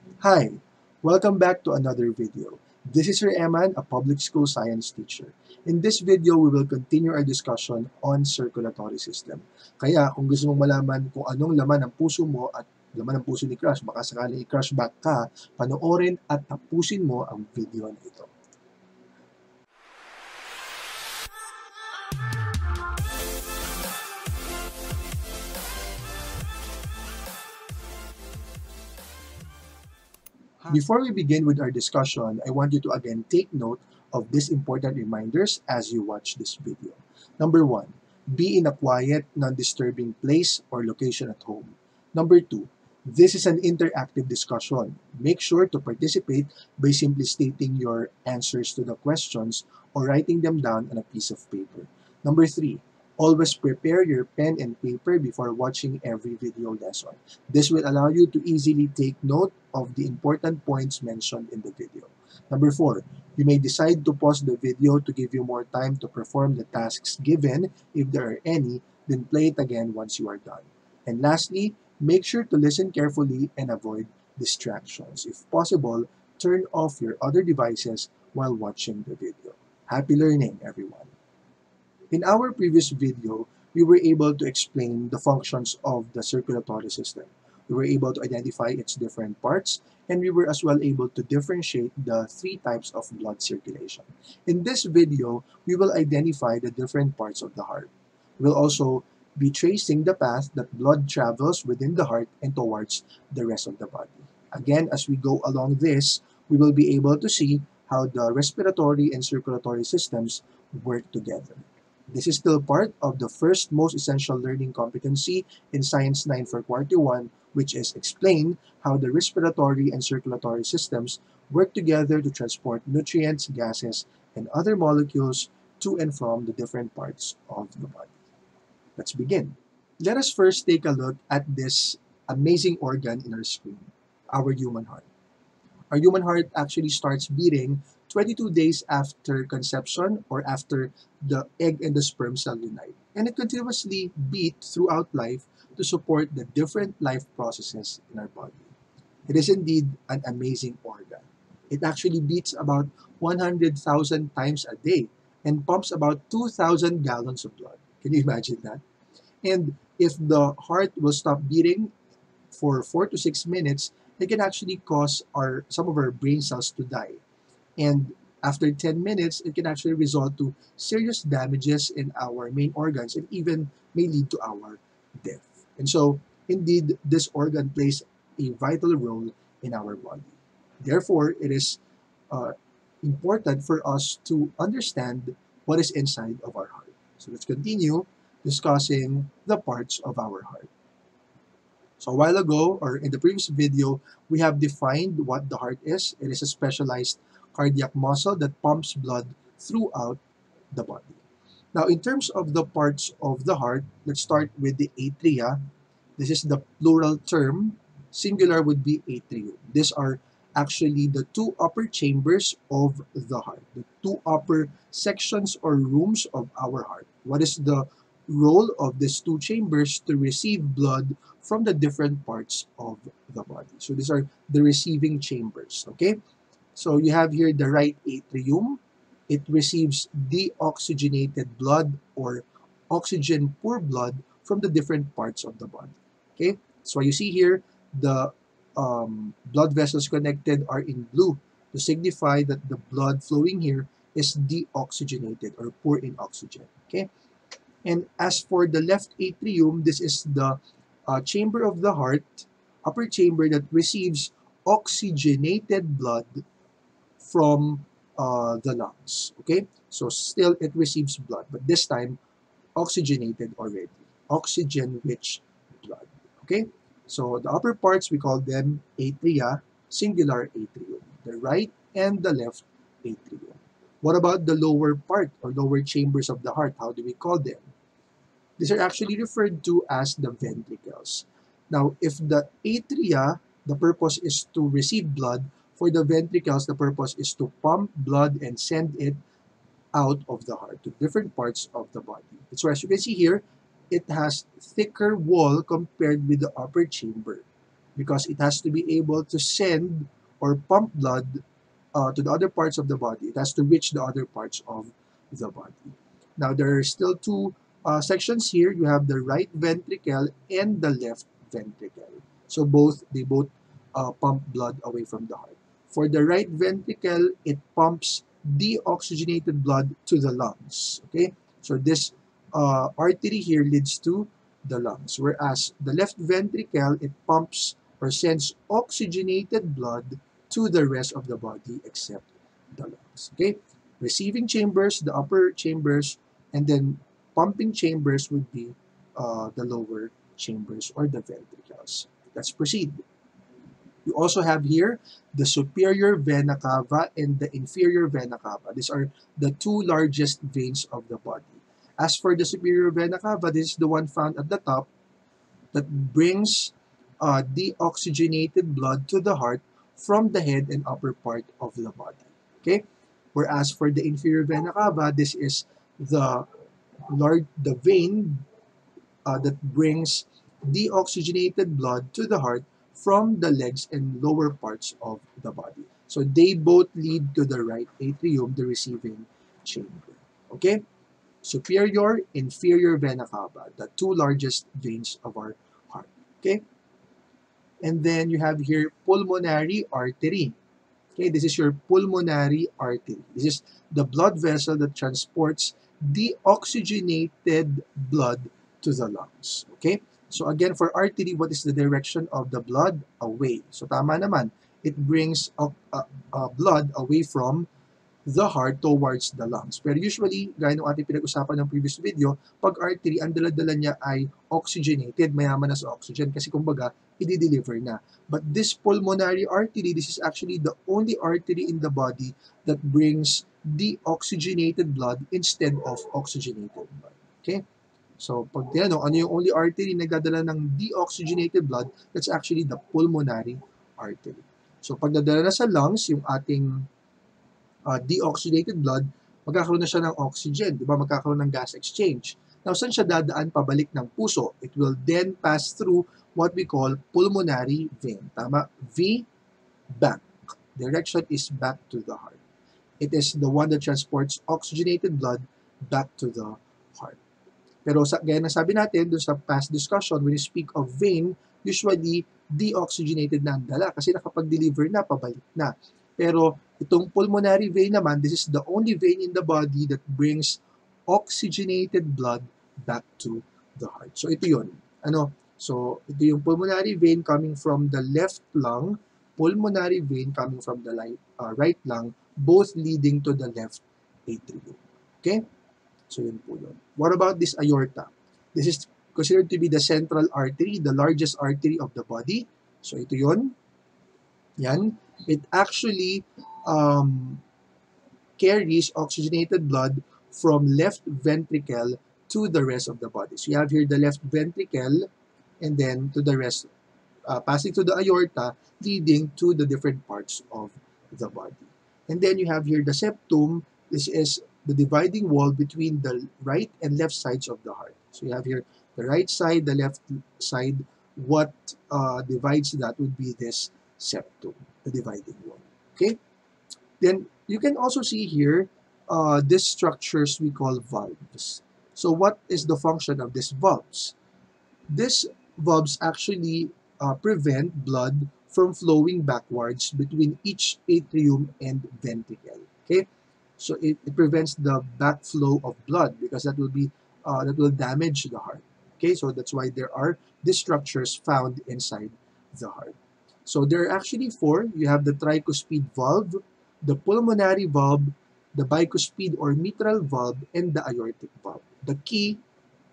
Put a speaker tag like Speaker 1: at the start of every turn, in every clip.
Speaker 1: Hi, welcome back to another video. This is Sir Eman, a public school science teacher. In this video, we will continue our discussion on circulatory system. Kaya kung gusto mong malaman kung anong laman ng puso mo at laman ng puso ni Crush, baka sakaling i-crush back ka, panoorin at tapusin mo ang video na ito. Before we begin with our discussion, I want you to again take note of these important reminders as you watch this video. Number 1, be in a quiet, non-disturbing place or location at home. Number 2, this is an interactive discussion. Make sure to participate by simply stating your answers to the questions or writing them down on a piece of paper. Number 3, always prepare your pen and paper before watching every video lesson. This will allow you to easily take note of the important points mentioned in the video. Number 4, you may decide to pause the video to give you more time to perform the tasks given, if there are any, then play it again once you are done. And lastly, make sure to listen carefully and avoid distractions. If possible, turn off your other devices while watching the video. Happy learning, everyone! In our previous video, we were able to explain the functions of the circulatory system. We were able to identify its different parts, and we were as well able to differentiate the three types of blood circulation. In this video, we will identify the different parts of the heart. We'll also be tracing the path that blood travels within the heart and towards the rest of the body. Again, as we go along this, we will be able to see how the respiratory and circulatory systems work together. This is still part of the first most essential learning competency in Science 9 for Quarter 1, which is explain how the respiratory and circulatory systems work together to transport nutrients, gases, and other molecules to and from the different parts of the body. Let's begin. Let us first take a look at this amazing organ in our screen, our human heart. Our human heart actually starts beating 22 days after conception or after the egg and the sperm cell unite. And it continuously beats throughout life to support the different life processes in our body. It is indeed an amazing organ. It actually beats about 100,000 times a day and pumps about 2,000 gallons of blood. Can you imagine that? And if the heart will stop beating for 4 to 6 minutes, it can actually cause some of our brain cells to die. And after 10 minutes, it can actually result to serious damages in our main organs and even may lead to our death. And so, indeed, this organ plays a vital role in our body. Therefore, it is uh, important for us to understand what is inside of our heart. So let's continue discussing the parts of our heart. So a while ago, or in the previous video, we have defined what the heart is. It is a specialized cardiac muscle that pumps blood throughout the body. Now, in terms of the parts of the heart, let's start with the atria. This is the plural term. Singular would be atrium. These are actually the two upper chambers of the heart, the two upper sections or rooms of our heart. What is the role of these two chambers? To receive blood from the different parts of the body. So these are the receiving chambers, okay? So you have here the right atrium. It receives deoxygenated blood or oxygen poor blood from the different parts of the body. Okay, so you see here the blood vessels connected are in blue to signify that the blood flowing here is deoxygenated or poor in oxygen. Okay, and as for the left atrium, this is the chamber of the heart, upper chamber that receives oxygenated blood from the lungs. Okay, so still it receives blood, but this time oxygenated already, oxygen-rich blood. Okay, so the upper parts we call them atria, singular atrium, the right and the left atrium. What about the lower part or lower chambers of the heart? How do we call them? These are actually referred to as the ventricles. Now, if the atria, the purpose is to receive blood, for the ventricles, the purpose is to pump blood and send it out of the heart to different parts of the body. So as you can see here, it has thicker wall compared with the upper chamber. because it has to be able to send or pump blood to the other parts of the body. It has to reach the other parts of the body. Now, there are still two sections here. You have the right ventricle and the left ventricle. So they both pump blood away from the heart. For the right ventricle, it pumps deoxygenated blood to the lungs. Okay, so this artery here leads to the lungs, whereas the left ventricle, it pumps or sends oxygenated blood to the rest of the body except the lungs. Okay, receiving chambers, the upper chambers, and then pumping chambers would be the lower chambers or the ventricles. Let's proceed. You also have here the superior vena cava and the inferior vena cava. These are the two largest veins of the body. As for the superior vena cava, this is the one found at the top that brings deoxygenated blood to the heart from the head and upper part of the body. Okay? Whereas for the inferior vena cava, this is the vein that brings deoxygenated blood to the heart from the legs and lower parts of the body. So they both lead to the right atrium, the receiving chamber. Okay? Superior, inferior vena cava, the two largest veins of our heart. Okay? And then you have here pulmonary artery. Okay, this is your pulmonary artery. This is the blood vessel that transports deoxygenated blood to the lungs. Okay? So again, for artery, what is the direction of the blood? Away. So tama naman. It brings blood away from the heart towards the lungs. Pero usually, gaya ng ating pinag-usapan ng previous video, pag artery, ang dala-dala niya ay oxygenated, mayaman na sa oxygen kasi kumbaga, i-deliver na. But this pulmonary artery, this is actually the only artery in the body that brings deoxygenated blood instead of oxygenated blood. Okay? So, pag tinanong, ano yung only artery na nagdadala ng deoxygenated blood, that's actually the pulmonary artery. So, pag nadala na sa lungs, yung ating deoxygenated blood, magkakaroon na siya ng oxygen, di ba? Magkakaroon ng gas exchange. Now, saan siya dadaan pabalik ng puso? It will then pass through what we call pulmonary vein. Tama? V, back. Direction is back to the heart. It is the one that transports oxygenated blood back to the heart. Pero gaya ng sabi natin, doon sa past discussion, when you speak of vein, usually deoxygenated na ang dala kasi nakapag-deliver na, pabalik na. Pero itong pulmonary vein naman, this is the only vein in the body that brings oxygenated blood back to the heart. So ito yun. So ito yung pulmonary vein coming from the left lung, pulmonary vein coming from the right lung, both leading to the left atrium. Okay? So yun po yun. What about this aorta? This is considered to be the central artery, the largest artery of the body. So ito yun. Yan. It actually carries oxygenated blood from left ventricle to the rest of the body. So you have here the left ventricle and then to the rest, passing to the aorta, leading to the different parts of the body. And then you have here the septum. This is the dividing wall between the right and left sides of the heart. So you have here the right side, the left side. What divides that would be this septum, the dividing wall. Okay? Then you can also see here these structures we call valves. So what is the function of these valves? These valves actually prevent blood from flowing backwards between each atrium and ventricle. Okay? So it prevents the backflow of blood because that will damage the heart. Okay, so that's why there are these structures found inside the heart. So there are actually four. You have the tricuspid valve, the pulmonary valve, the bicuspid or mitral valve, and the aortic valve. The key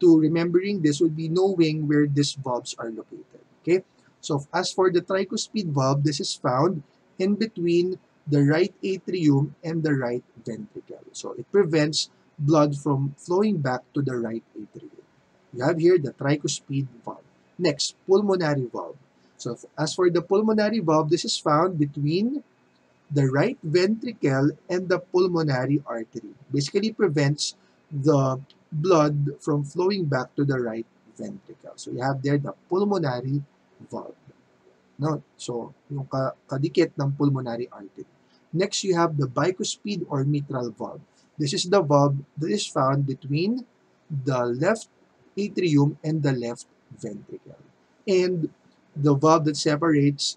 Speaker 1: to remembering this would be knowing where these valves are located. Okay, so as for the tricuspid valve, this is found in between the right atrium and the right ventricle. So it prevents blood from flowing back to the right atrium. You have here the tricuspid valve. Next, pulmonary valve. So as for the pulmonary valve, this is found between the right ventricle and the pulmonary artery. Basically prevents the blood from flowing back to the right ventricle. So you have there the pulmonary valve. No? So, yung kadikit ng pulmonary artery. Next, you have the bicuspid or mitral valve. This is the valve that is found between the left atrium and the left ventricle. And the valve that separates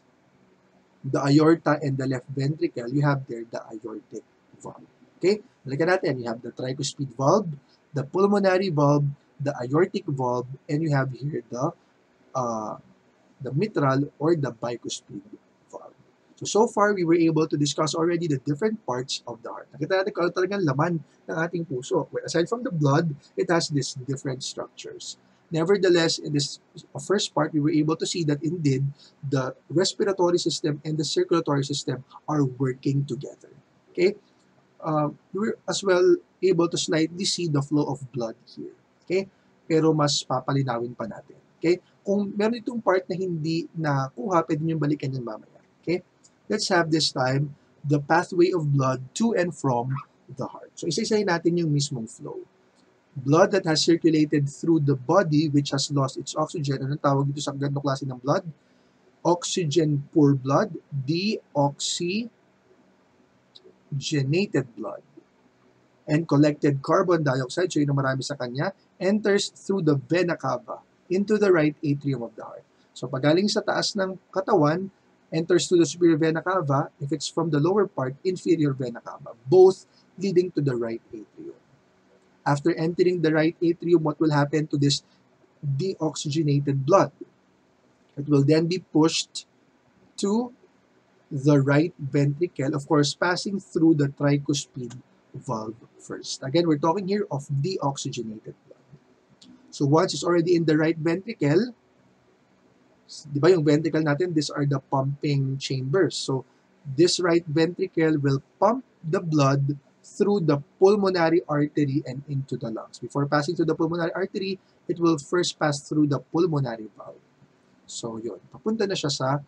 Speaker 1: the aorta and the left ventricle, you have there the aortic valve. Okay? Balikan natin. You have the tricuspid valve, the pulmonary valve, the aortic valve, and you have here the mitral or the bicuspid valve. So far, we were able to discuss already the different parts of the heart. Nakita natin kung ano talagang laman ng ating puso. Well, aside from the blood, it has these different structures. Nevertheless, in this first part, we were able to see that indeed, the respiratory system and the circulatory system are working together. Okay? We were as well able to slightly see the flow of blood here. Okay? Pero mas papalinawin pa natin. Okay? Kung meron itong part na hindi nakuha, pwede nyo balikan yan mamaya. Okay? Let's have this time the pathway of blood to and from the heart. So, isa-isahin natin yung mismong flow. Blood that has circulated through the body which has lost its oxygen. Anong tawag dito sa ganitong klase ng blood? Oxygen poor blood, deoxygenated blood. And collected carbon dioxide, so yun ang marami sa kanya, enters through the vena cava into the right atrium of the heart. So pagaling sa taas ng katawan, enters to the superior vena cava. If it's from the lower part, inferior vena cava, both leading to the right atrium. After entering the right atrium, what will happen to this deoxygenated blood? It will then be pushed to the right ventricle, of course, passing through the tricuspid valve first. Again, we're talking here of deoxygenated blood. So once it's already in the right ventricle, di ba yung ventricle natin, these are the pumping chambers. So this right ventricle will pump the blood through the pulmonary artery and into the lungs. Before passing through the pulmonary artery, it will first pass through the pulmonary valve. So yun, papunta na siya sa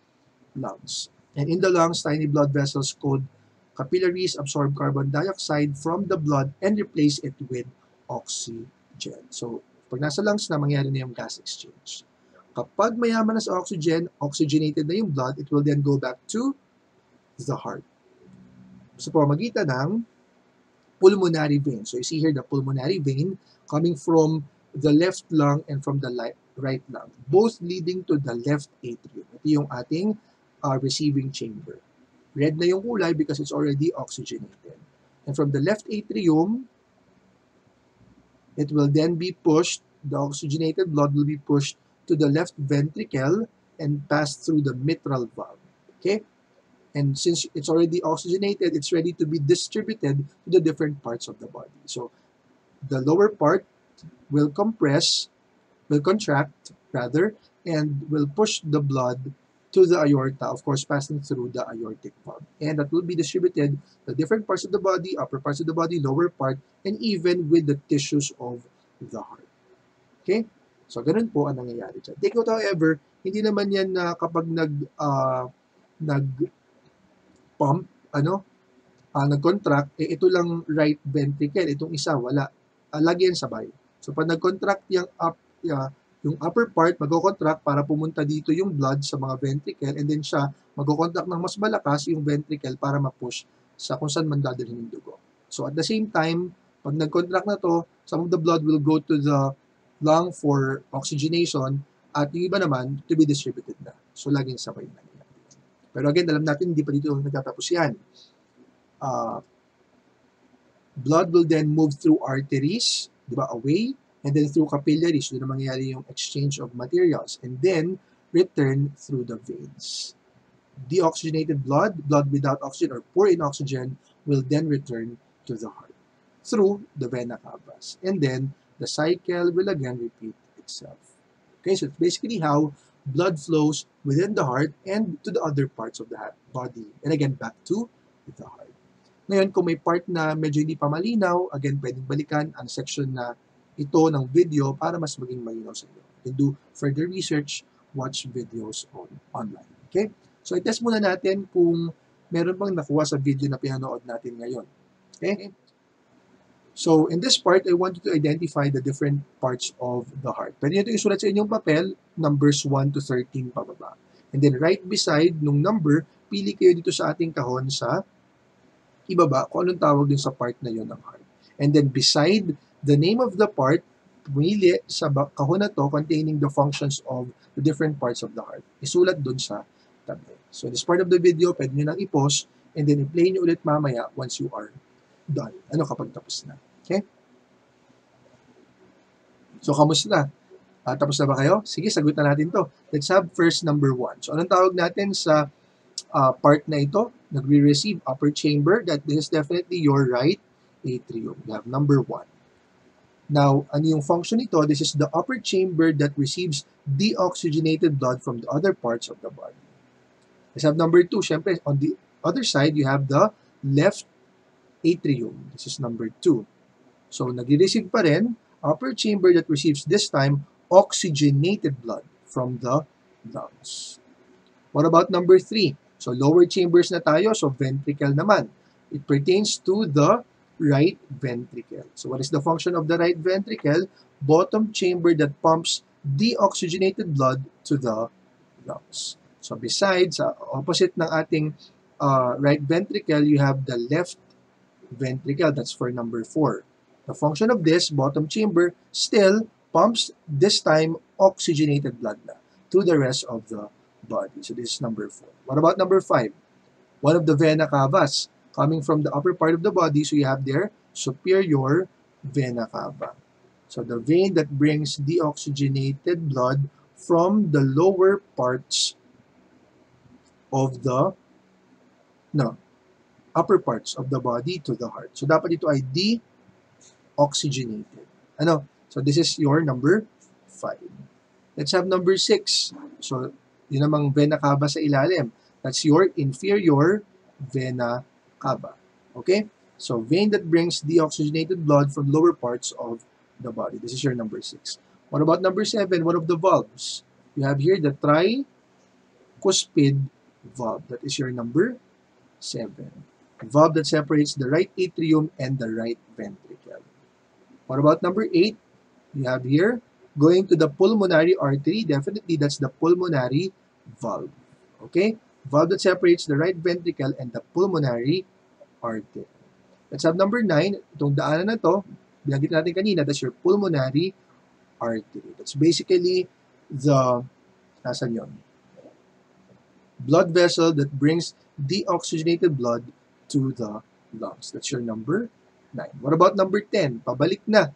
Speaker 1: lungs. And in the lungs, tiny blood vessels called capillaries absorb carbon dioxide from the blood and replace it with oxygen. So, pag nasa lungs na, mangyari na yung gas exchange. Kapag mayaman na sa oxygen, oxygenated na yung blood, it will then go back to the heart. Sa pamamagitan ng pulmonary vein. So, you see here the pulmonary vein coming from the left lung and from the right lung, both leading to the left atrium. Ito yung ating receiving chamber. Red na yung kulay because it's already oxygenated. And from the left atrium, it will then be pushed, the oxygenated blood will be pushed to the left ventricle and pass through the mitral valve. Okay? And since it's already oxygenated, it's ready to be distributed to the different parts of the body. So, the lower part will contract, and will push the blood to the aorta, of course, passing through the aortic valve. And that will be distributed to different parts of the body, upper parts of the body, lower part, and even with the tissues of the heart. Okay? So, ganun po ang nangyayari dyan. Take note, however, hindi naman yan na kapag nag-pump, nag-contract, ito lang right ventricle, itong isa, wala. Lagi yan sabay. So, pag nag-contract yung upper part, mag-contract para pumunta dito yung blood sa mga ventricle, and then siya, mag-contract ng mas malakas yung ventricle para ma-push sa kung saan man dadalhin yung dugo. So, at the same time, pag nag-contract na to, some of the blood will go to the lung for oxygenation, at yung iba naman, to be distributed na. So, laging sabay na. Pero again, alam natin, hindi pa dito nagtatapos yan. Blood will then move through arteries, di ba, away, and then through capillaries, doon na mangyayari yung exchange of materials, and then return through the veins. Deoxygenated blood, blood without oxygen or poor in oxygen, will then return to the heart through the vena cavas. And then the cycle will again repeat itself. Okay, so it's basically how blood flows within the heart and to the other parts of the body. And again, back to the heart. Ngayon, kung may part na medyo hindi pa malinaw, again, pwedeng balikan ang section na ito ng video para mas maging malinaw sa inyo. You can do further research, watch videos online. Okay? So, i-test muna natin kung meron bang nakuha sa video na pinanood natin ngayon. Okay? So, in this part, I want you to identify the different parts of the heart. Pwede nyo ito isulat sa inyong papel, numbers 1 to 13 pababa. And then right beside nung number, pili kayo dito sa ating kahon sa ibaba kung anong tawag din sa part na yun ng heart. And then beside the name of the part, pumili sa kahon na to containing the functions of the different parts of the heart. Isulat dun sa tabi. So this part of the video, pwede nyo nang i-pause and then i-play nyo ulit mamaya once you are done. Ano kapag tapos na. Okay? So kamusta? Tapos na ba kayo? Sige, sagot na natin to. Let's have first number 1. So anong tawag natin sa part na ito? Nagre-receive upper chamber. That is definitely your right atrium. You have number 1. Now, ano yung function nito? This is the upper chamber that receives deoxygenated blood from the other parts of the body. Let's have number 2. Siyempre, on the other side, you have the left atrium. This is number 2. So, nag-receive pa rin, upper chamber that receives this time oxygenated blood from the lungs. What about number 3? So, lower chambers na tayo. So, ventricle naman. It pertains to the right ventricle. So, what is the function of the right ventricle? Bottom chamber that pumps deoxygenated blood to the lungs. So, besides, opposite ng ating right ventricle, you have the left ventricle. That's for number 4. The function of this bottom chamber still pumps, this time, oxygenated blood na to the rest of the body. So, this is number 4. What about number 5? One of the vena cavas coming from the upper part of the body. So, you have there superior vena cava. So, the vein that brings deoxygenated blood from the lower parts of the upper parts of the body to the heart. So, dapat ito ay deoxygenated. Ano? So, this is your number 5. Let's have number 6. So, yun namang vena cava sa ilalim. That's your inferior vena cava. Okay? So, vein that brings deoxygenated blood from lower parts of the body. This is your number 6. What about number 7? One of the valves. You have here the tricuspid valve. That is your number 7. A valve that separates the right atrium and the right ventricle. What about number 8? You have here, going to the pulmonary artery. Definitely, that's the pulmonary valve. Okay? Valve that separates the right ventricle and the pulmonary artery. Let's have number 9. Itong daanan na to, binanggit natin kanina, that's your pulmonary artery. That's basically the, nasan yun? Blood vessel that brings deoxygenated blood to the lungs. That's your number 9. What about number 10? Pabalik na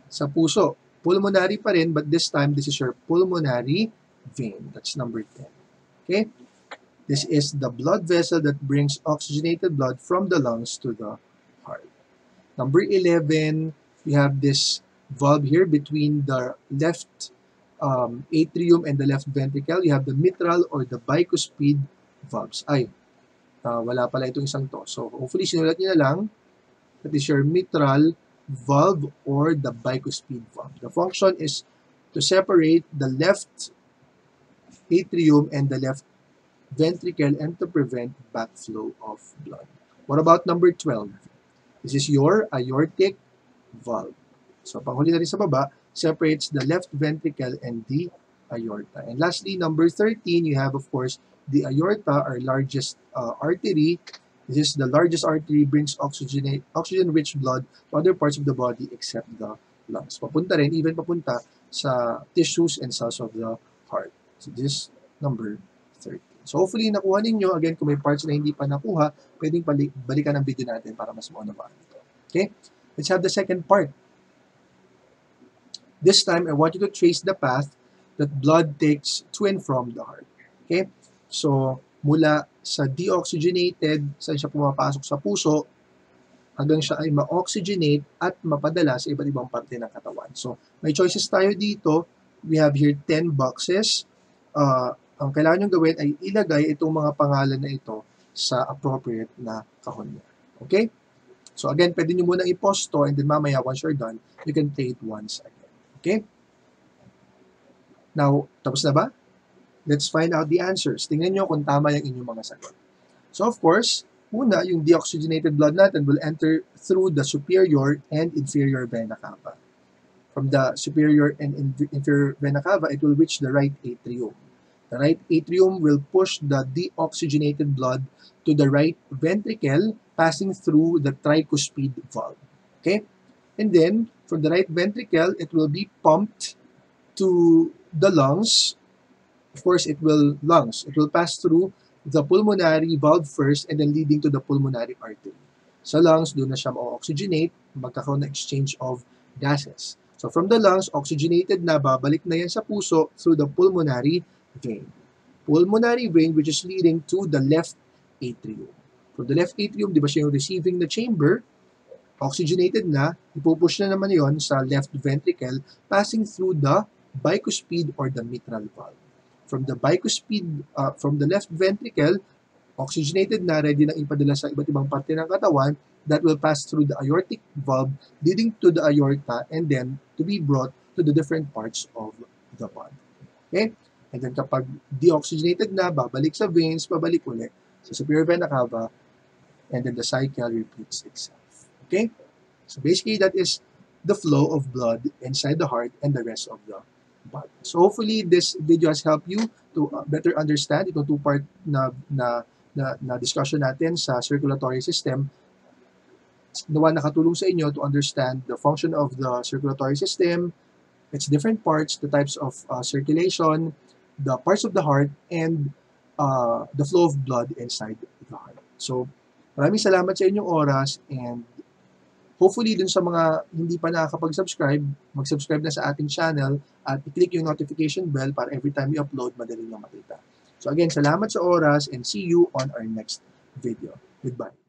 Speaker 1: sa puso. Pulmonary pa rin, but this time, this is your pulmonary vein. That's number 10. Okay? This is the blood vessel that brings oxygenated blood from the lungs to the heart. Number 11, we have this valve here between the left atrium and the left ventricle. You have the mitral or the bicuspid valves. Wala pala itong isang to. So, hopefully, sinulat niyo na lang. That is your mitral valve or the bicuspid valve. The function is to separate the left atrium and the left ventricle and to prevent backflow of blood. What about number 12? This is your aortic valve. So, panghuli na rin sa baba, separates the left ventricle and the aorta. And lastly, number 13, you have, of course, the aorta, our largest artery. This is the largest artery, brings oxygen-rich blood to other parts of the body except the lungs. Papunta rin, even papunta sa tissues and cells of the heart. So, this is number 13. So, hopefully, nakuha ninyo. Again, kung may parts na hindi pa nakuha, pwedeng balikan ang video natin para mas maunawaan ito. Okay? Let's have the second part. This time, I want you to trace the path that blood takes to and from the heart. Okay? So, mula sa deoxygenated, saan siya pumapasok sa puso, hanggang siya ay ma-oxygenate at mapadala sa iba't ibang parte ng katawan. So, may choices tayo dito. We have here 10 boxes. Ang kailangan nyo gawin ay ilagay itong mga pangalan na ito sa appropriate na kahon niya. Okay? So, again, pwede nyo muna i-pause to and then mamaya, once you're done, you can play it once again. Okay? Now, tapos na ba? Let's find out the answers. Tingnan nyo kung tama yung inyong mga sagot. So, of course, una, yung deoxygenated blood natin will enter through the superior and inferior vena cava. From the superior and inferior vena cava, it will reach the right atrium. The right atrium will push the deoxygenated blood to the right ventricle, passing through the tricuspid valve. Okay? And then, from the right ventricle, it will be pumped to the lungs. Of course, it will pass through the pulmonary valve first and then leading to the pulmonary artery. Sa lungs, doon na siya ma-oxygenate, magkakaroon na exchange of gases. So from the lungs, oxygenated na, babalik na yan sa puso through the pulmonary vein. Pulmonary vein which is leading to the left atrium. From the left atrium, di ba siya yung receiving na chamber, oxygenated na, ipupush na naman yon sa left ventricle, passing through the bicuspid or the mitral valve. From the left ventricle, oxygenated na, ready na ipadala sa iba't ibang parte ng katawan, that will pass through the aortic valve, leading to the aorta, and then to be brought to the different parts of the body. Okay? And then kapag deoxygenated na, babalik sa veins, babalik ulit sa superior vena cava, and then the cycle repeats itself. Okay? So basically, that is the flow of blood inside the heart and the rest of the body. So hopefully, this video has helped you to better understand itong two-part na discussion natin sa circulatory system. Nawa nakatulong sa inyo to understand the function of the circulatory system, its different parts, the types of circulation, the parts of the heart, and the flow of blood inside the heart. So, maraming salamat sa inyong oras, and hopefully dun sa mga hindi pa nakakapag-subscribe, mag-subscribe na sa ating channel at i-click yung notification bell para every time we upload, madali nyo makita. So again, salamat sa oras and see you on our next video. Goodbye.